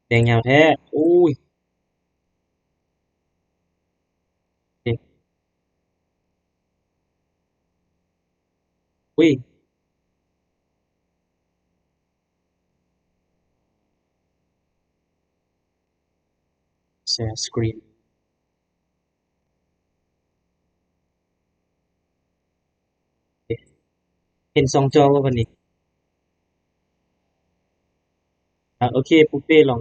แดงยาวแท้อุ้ยเด็กอุ้ยแชร์สกรีนเห็นสองจอว่าวันนี้โอเคปุ๊บเป้ลอง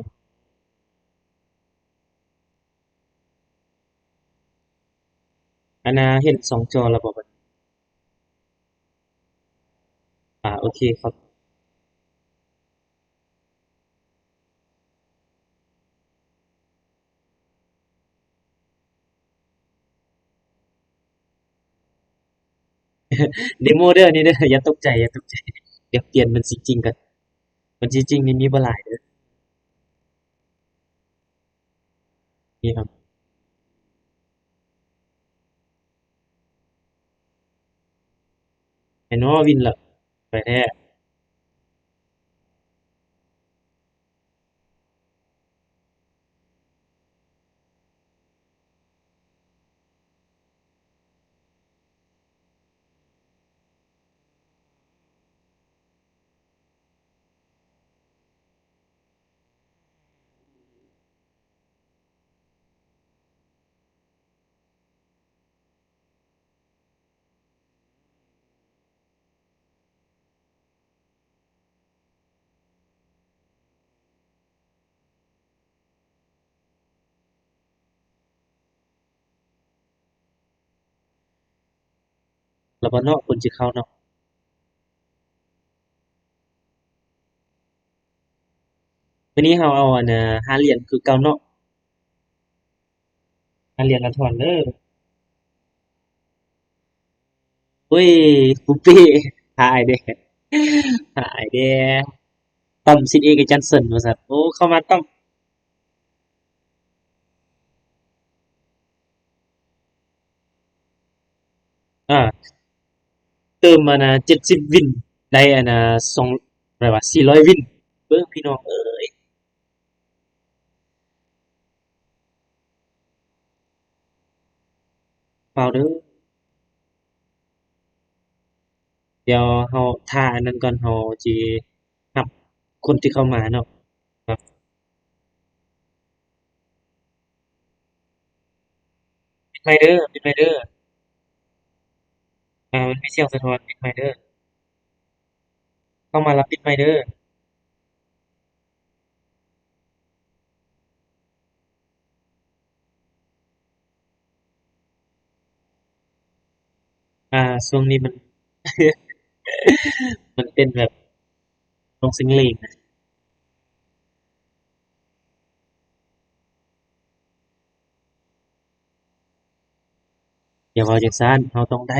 อันน่ะเห็นสองจอแล้วบอกว่าโอเคครับเดโมเด้อนี่เด้ออย่าตกใจอย่าตกใจเดี๋ยวเปลี่ยนเป็นสีจริงกันมันสีจริงนี่มีบ่หลายเด้อนี่ครับไอ้น้อวินล่ะไปแท้แล้วบ่เนาะคนสิเข้าเนาะมื้อนี้เฮาเอาอันน่ะ5เหรียญคือเก่าเนาะ5เหรียญละทอนเด้ออุ้ยปุ๊บเป้หาไอเด้หาไอเด้ต้อมสิทธิ์เอกจันทร์เซินว่าซั่นโอ้เข้ามาต้อมอาเติมอันน่ะ70วินได้อันน่ะ2เท่าไรวะ400วินเบิ่งพี่น้องเอ้ยเฝ้าเด้อเดี๋ยวเฮาท่าอันนั้นก่อนเฮาจิรับคนที่เข้ามาเนาะครับปิดไมค์เด้อปิดไมค์เด้อมันมีเสียงสะท้อนปิดไมค์เด้อเข้ามาแล้วปิดไมค์เด้อช่วงนี้มันมันเป็นแบบลงเสียงเลงนะอย่าเว้าจั่งซั้นเราต้องได้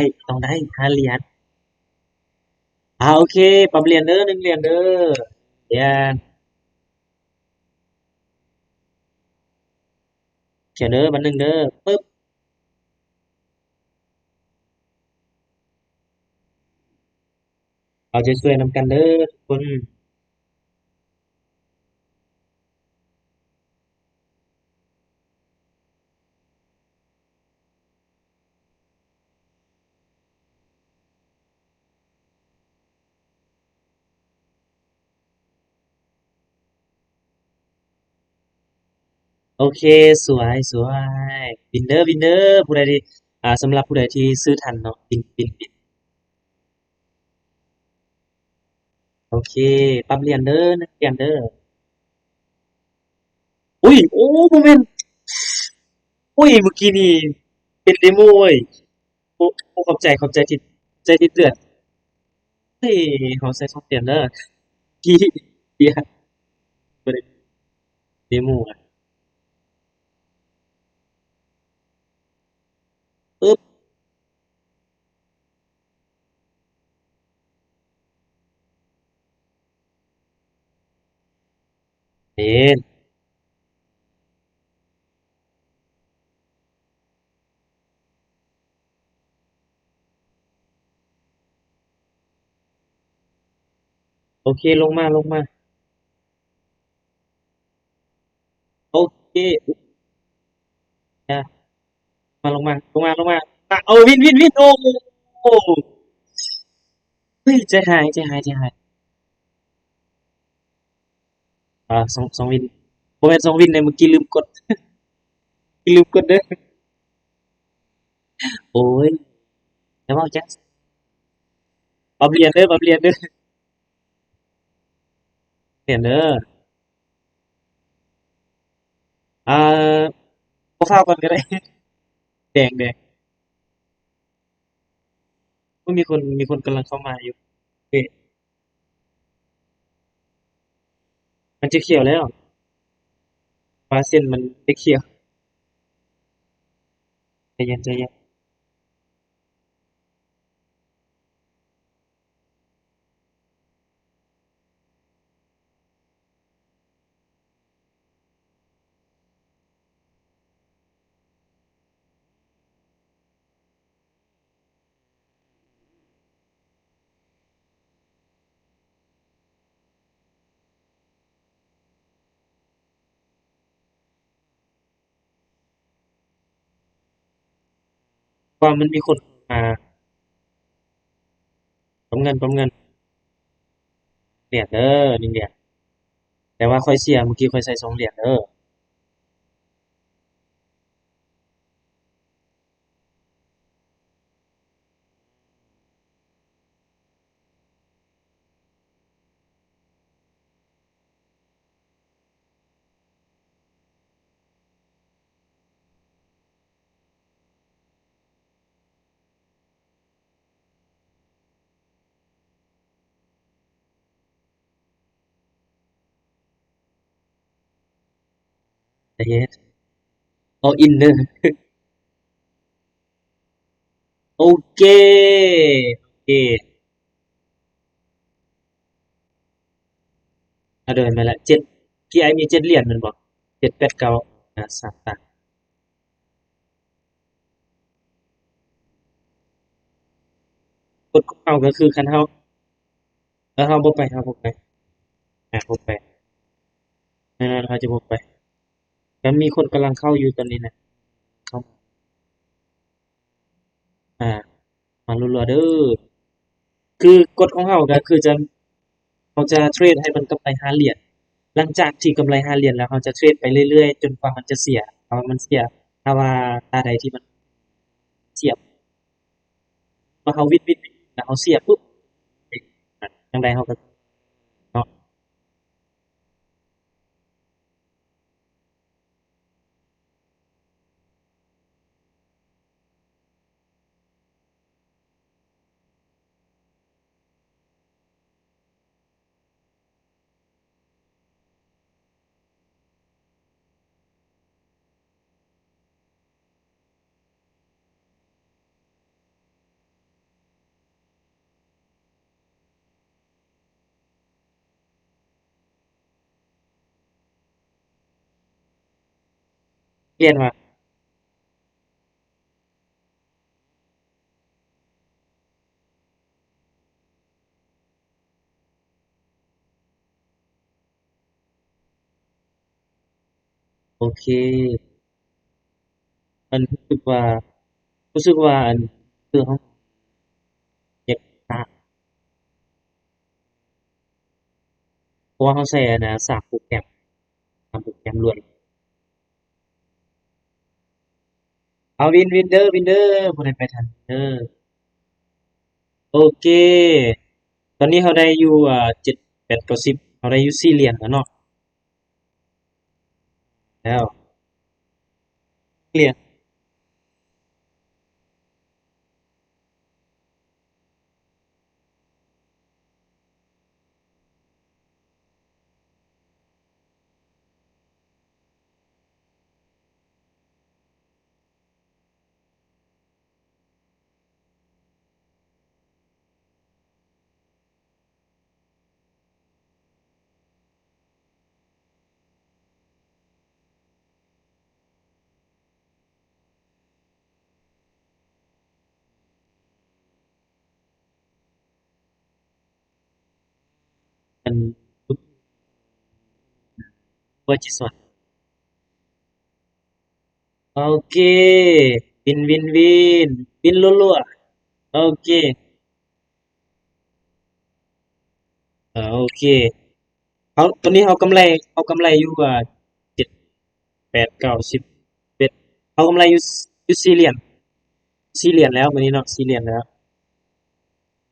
5เหรียญโอเคปรับเหรียญเด้อ1เหรียญเด้อเหรียญเขียนเด้อบัดหนึ่งเด้อปึ๊บเอาใจช่วยนำกันเด้อทุกคนโอเคสวยสวยบินเด้อบินเด้อผู้ใดที่สำหรับผู้ใดที่ซื้อทันเนาะบินโอเคปรับเหรียญเด้อ1เหรียญเด้ออุ๊ยโอ้บ่แม่นอุ๊ยเมื่อกี้นี่เป็นเดโมเว้ยโอ้โอ้ขอบใจที่ใจที่เตือนเฮ้ยเราใส่2เหรียญเด้อกี้เดี๋ยวบ่ได้เดโมอะปึ๊บเห็นโอเคลงมา เอ๊ะอ่ะมาลงมาลงมาลงมาอ่ะเอาวินวินวินโอ้โอ้เฮ้ยใจหายใจหายใจหายสองวินผมเป็นสองวินเลยเมื่อกี้ลืมกดลืมกดเด้อโอ้ยแล้วว่าแจ็คปรับเรียนเด้อปรับเรียนเด้อเรียนเด้ออ่าพอฟ้าวก่อนก็ได้แดงแดงก็มีคนกำลังเข้ามาอยู่เอ๊ะมันจะเขียวแล้วฟ้าเส้นมันไม่เขียวใจเย็นใจเย็นว่ามันมีคนมาปั๊มเงินเหรียญเด้อหนึ่งเหรียญแต่ว่าค่อยเสียเมื่อกี้ค่อยใส่สองเหรียญเด้อใจเย็นเอาอินเด้อโอเคโอเคเอาเดินมาละเจ็ดพี่ไอมีเจ็ดเหรียญแมันบอกเจ็ดแปดเก้าสามตางกดเข้าก็คือคันเฮาแล้วเฮาบ่ไปเฮาบ่ไปบ่ไปนั่นๆเขาจะบ่ไปแล้วมีคนกำลังเข้าอยู่ตอนนี้นะเข้ามาอ่ามารัวๆเด้อคือกฎของเฮาก็คือเขาจะเทรดให้มันกำไรห้าเหรียญหลังจากที่กำไรห้าเหรียญแล้วเขาจะเทรดไปเรื่อยๆจนกว่ามันจะเสียถ้าว่ามันเสียถ้าว่าตาใดที่มันเสียพอเขาวินแล้วเขาเสียปุ๊บจังใดเขาก็เนาะเรียนว่าโอเคมันรู้สึกว่าอันคือเขาอยากตะเพราะว่าเขาใช้อันน่ะ3 โปรแกรมล้วนเอาวินเดอร์บ่ได้ไปทันเด้อโอเคตอนนี้เขาได้อยู่7 8 9 10เขาได้อยู่4เหรียญแล้วเนาะแล้วเหรียญอันเวอร์จิส่วน โอเควินวินวินวินรัวๆโอเคโอเคเขาตอนนี้เขากำไรอยู่เจ็ดแปดเก้าสิบเอ็ดเขากำไรอยู่4 เหรียญแล้ววันนี้เนาะ4 เหรียญแล้ว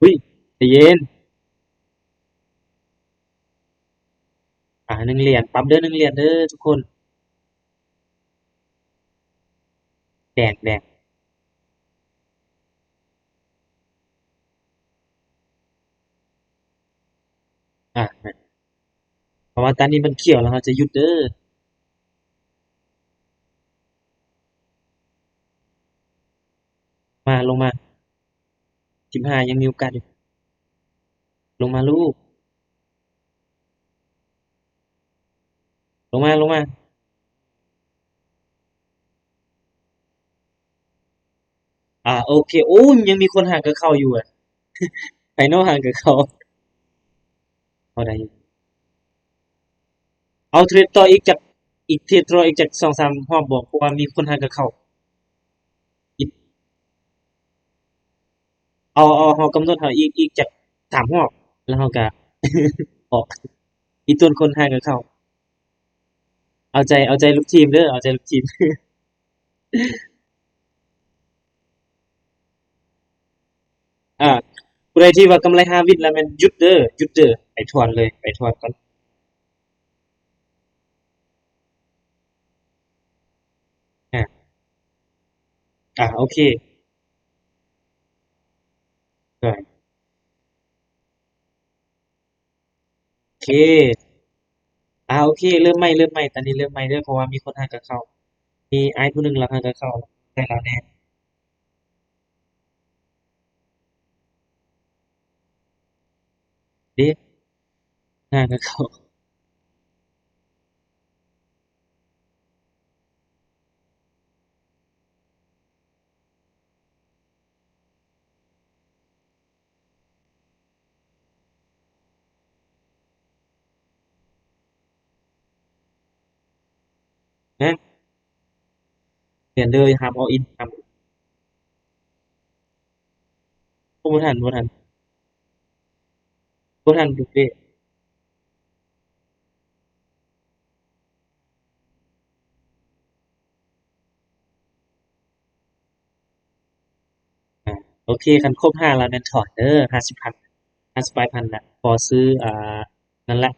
อุ้ยใจเย็น1 เหรียญปรับเด้อ1 เหรียญเด้อทุกคนแดงแดงเพราะว่าตอนนี้มันเขียวแล้วเราจะหยุดเด้อมาลงมา15ยังมีโอกาสอยู่ลงมาลูกลงมาโอเคโอ้ยังมีคนห่างกับเขาอยู่อ่ะไฟนอลห่างกับเขาเอาได้อยู่เอาเทรดต่ออีกเทรดต่ออีกจาก2-3 รอบบอกเพราะว่ามีคนห่างกับเขาอีกเอากำหนดเขาอีกจาก3 รอบแล้วเขาก็ออกอีกตัวคนห่างกับเขาเอาใจลูกทีมเด้อเอาใจลูกทีมอ่าผู้ใดที่ว่ากำไร5 วินแล้วมันหยุดเด้อหยุดเด้อไปถอนเลยไปถอนก่อนอ่าโอเคโอเคโอเคเริ่มใหม่ตอนนี้เริ่มใหม่เด้อเพราะว่ามีคนห่างกับเขามีไอ้ผู้หนึ่งแล้วห่างกับเขาได้แล้วแน่เด้ห่างกับเขานะเปลี่ยนเลยห้ามเอาอินห้ามบ่ทันทุกเด้อ่าโอเคคันครบ5แล้วแม่นถอนเด้อ50,00050ปลายพันน่ะพอซื้อนั่นแหละ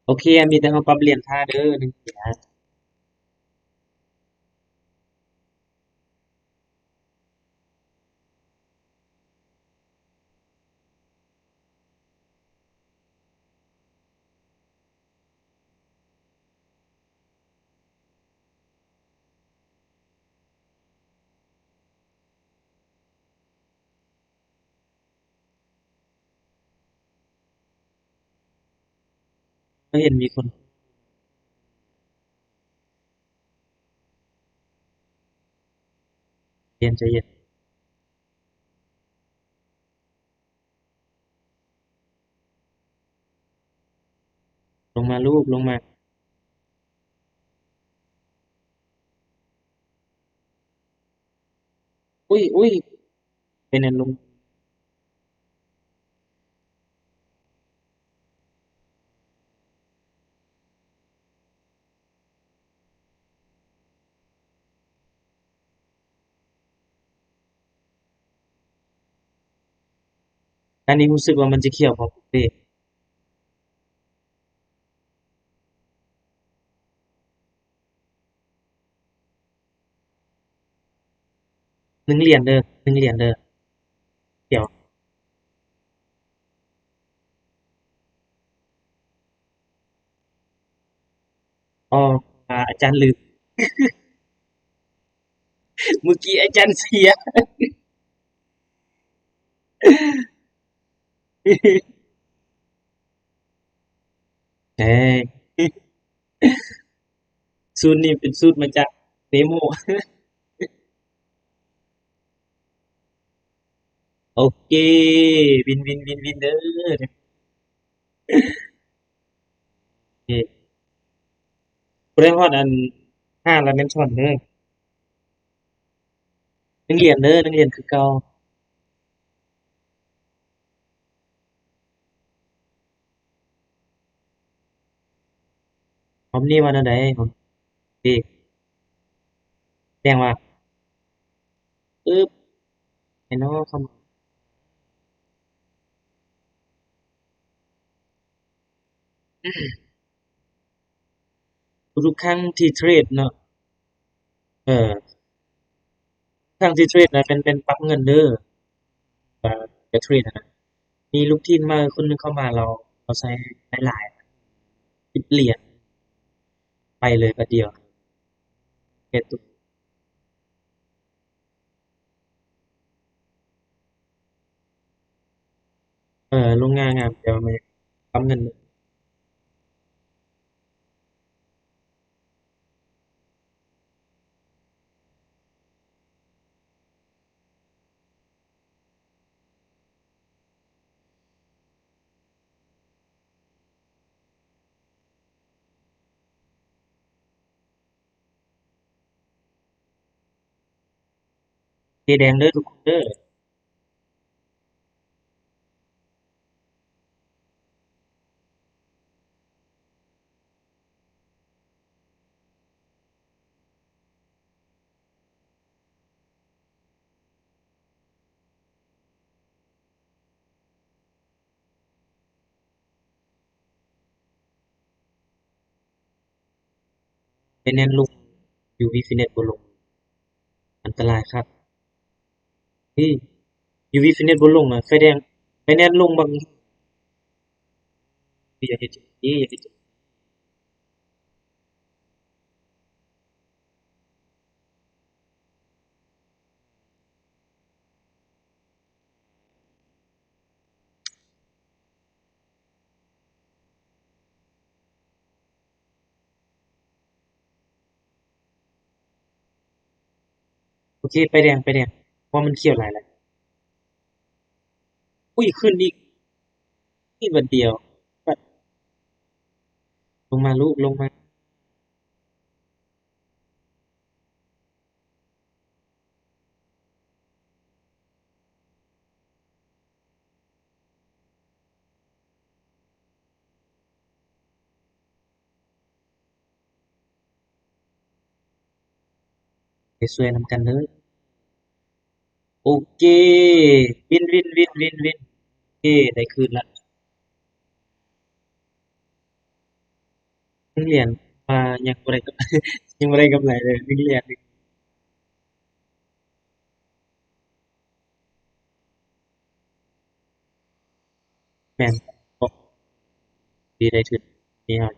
โอเคมีแต่เราปรับเหรียญท่าเด้อ1 เหรียญก็เห็นมีคนเรียนใจเย็นลงมาลูกลงมาอุ๊ยเป็นอันลงอันนี้รู้สึกว่ามันจะเขียวพอปุ๊บเด้1 เหรียญเด้อ1 เหรียญเด้อเขียวอ้ออาจารย์ลืมเมื่อกี้อาจารย์เสียแหมสูตรนี้เป็นสูตรมาจากเดโม โอเควินวินวินวินเด้อโอเคบ่ได้ฮอดอัน5แล้วแม่นช่อนเด้อนักเรียนเด้อนักเรียนคือเก่าหอมนี่ว่าแนวใดหอมติแจ้งว่าอึ๊บให้น้อเข้ามาทุกๆครั้งที่เทรดเนาะเออทุกครั้งที่เทรดน่ะเป็นปรับเงินเด้อจะเทรดอะนะมีลูกทีมมาคนหนึ่งเข้ามาเราใช้หลายๆ10เหรียญไปเลยบัดเดียวเทรดตุ๊บลงงามๆเดี๋ยวมาปั๊มเงินสีแดงเด้อทุกคนเด้อไปแน่นลง UV Finet บ่ลงอันตรายครับที่ UV Finet บ่ลงอะไฟแดงไฟแนนซ์ลงบางอย่าเฮ็ดจังซี้อย่าเฮ็ดจังโอเคไฟแดงไฟแดงเพราะมันเขียวหลายแล้วอุ๊ยขึ้นอีกอีกบัดเดียวปัดลงมาลูกลงมาไปซวยนำกันเด้อโอเควินโอเคได้คืนแล้ว1เหรียญยังบ่ได้กำยังบ่ได้กำไรเลย1เหรียญนี่แม่นบ่สิได้ทุนนี่ครับ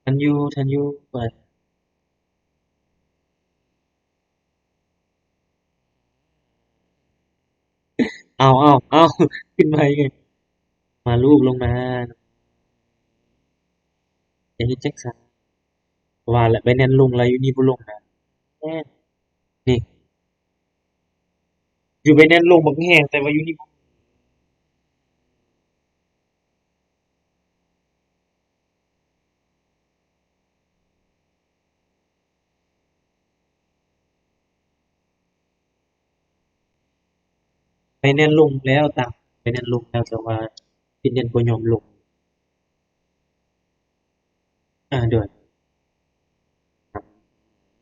ทันอยู่เปิดอ้าวขึ้นมาอีกมาลูกลงมาอย่าเฮ็ดจังซั้นว่าแล้ว Binance ลงแล้วอยู่นี่บ่ลงนะแม่นนี่อยู่ Binance ลงบักแฮงแต่ว่าอยู่นี่ ไปแน่นลงแล้วตามไปแน่นลงแล้วแต่ว่าฟินแลนด์บ่ยอมลงเดี๋ยวครับ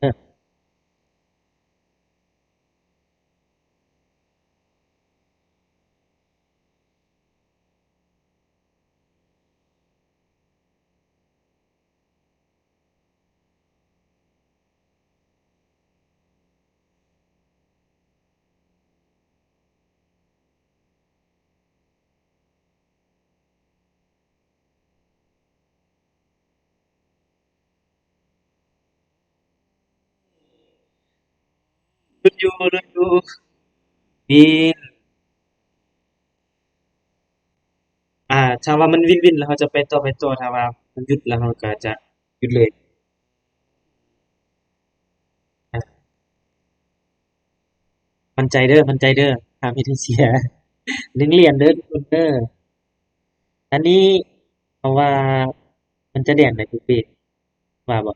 เออ ลุ้นอยู่วินถ้าว่ามันวินแล้วเราจะไปต่อถ้าว่ามันหยุดแล้วเราก็จะหยุดเลยอ่ะมั่นใจเด้อห้ามเฮ็ดให้เสียเรียนเด้อทุกคนเด้ออันนี้เพราะว่ามันจะแดงในทุกปีว่าบ่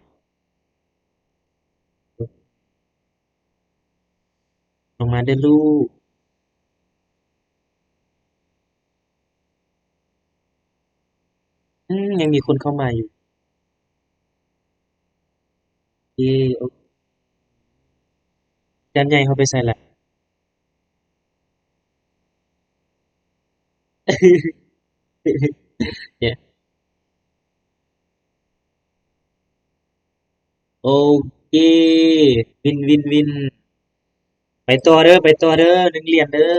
ลงมาเด้อลูกยังมีคนเข้ามาอยู่เอโอจานใหญ่เขาไปใส่ละเนี่ยโอเควินไปต่อเด้อนักเรียนเด้อ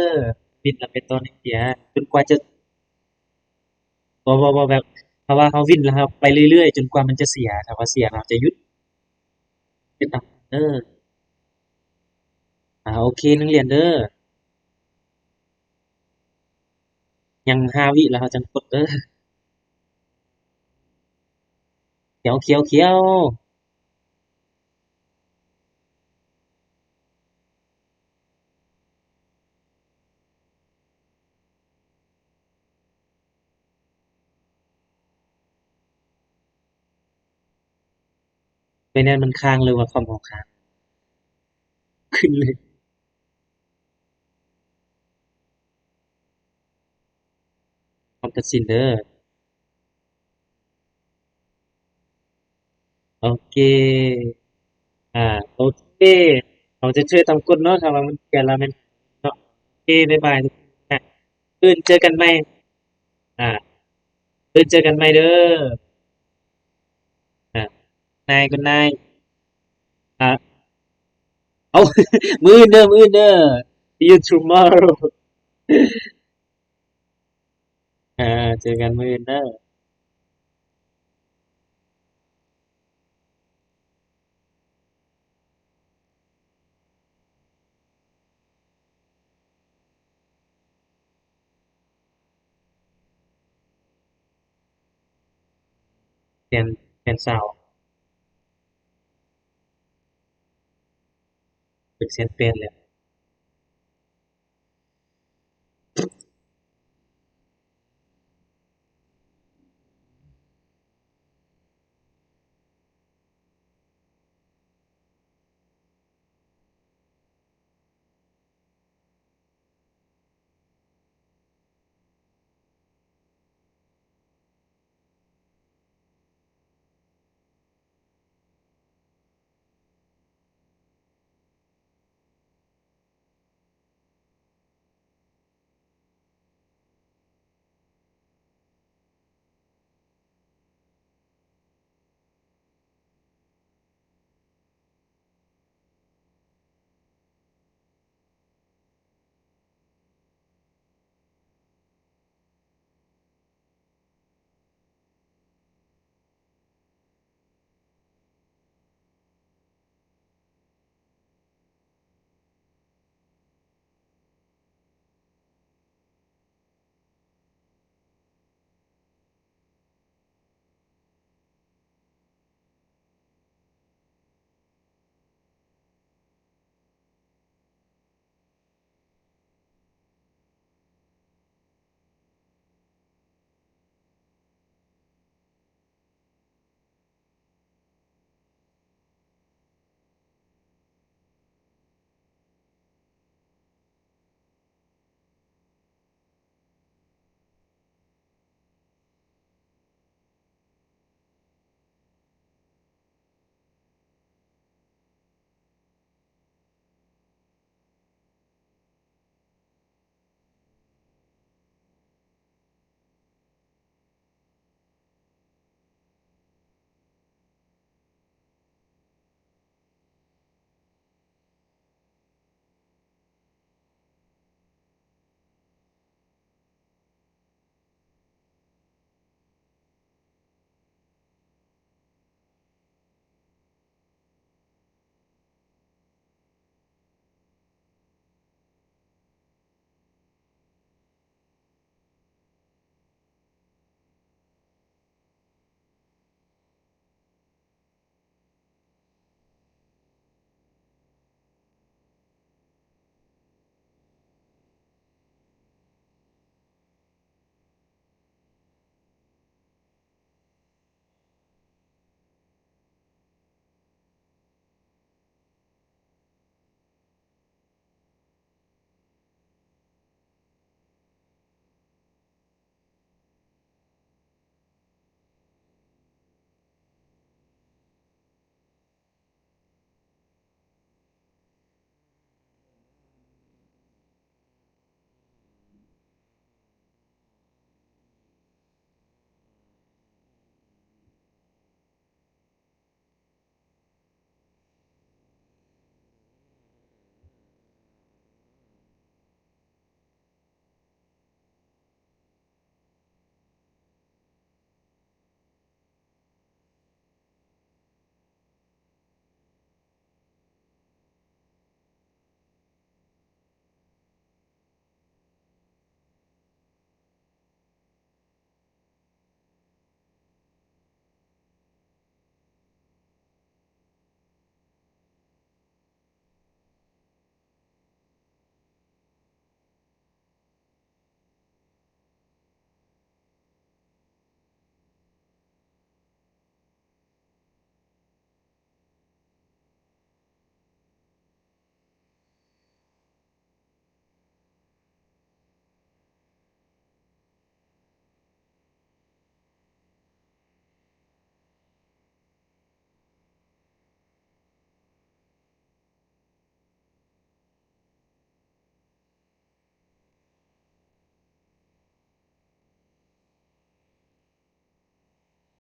วินแล้วไปต่อนักเรียนจนกว่าจะบ่แบบเพราะว่าเขาวินแล้วครับไปเรื่อยๆจนกว่ามันจะเสียถ้าว่าเสียเราจะหยุดไปตับเด้อโอเคนักเรียนเด้อยัง5 วิแล้วเขาจังกดเด้อเขียวไม่แน่นมันค้างเลยว่าคอมของค้างขึ้นเลยคอมตัดสินเด้อโอเคโอเคเราจะช่วยตามกฎเนาะถ้าว่ามันเปลี่ยนแล้วมันเนาะโอเคบ๊ายบายทุกคนอื่นเจอกันใหม่อ่าอื่นเจอกันใหม่เด้ออ่านายก็นายอ่าเอามื้ออื่นเด้อ see you tomorrow อ่าเจอกันมื้ออื่นเด้อเปลี่ยนสาวเป็นเซียนเป็นแล้ว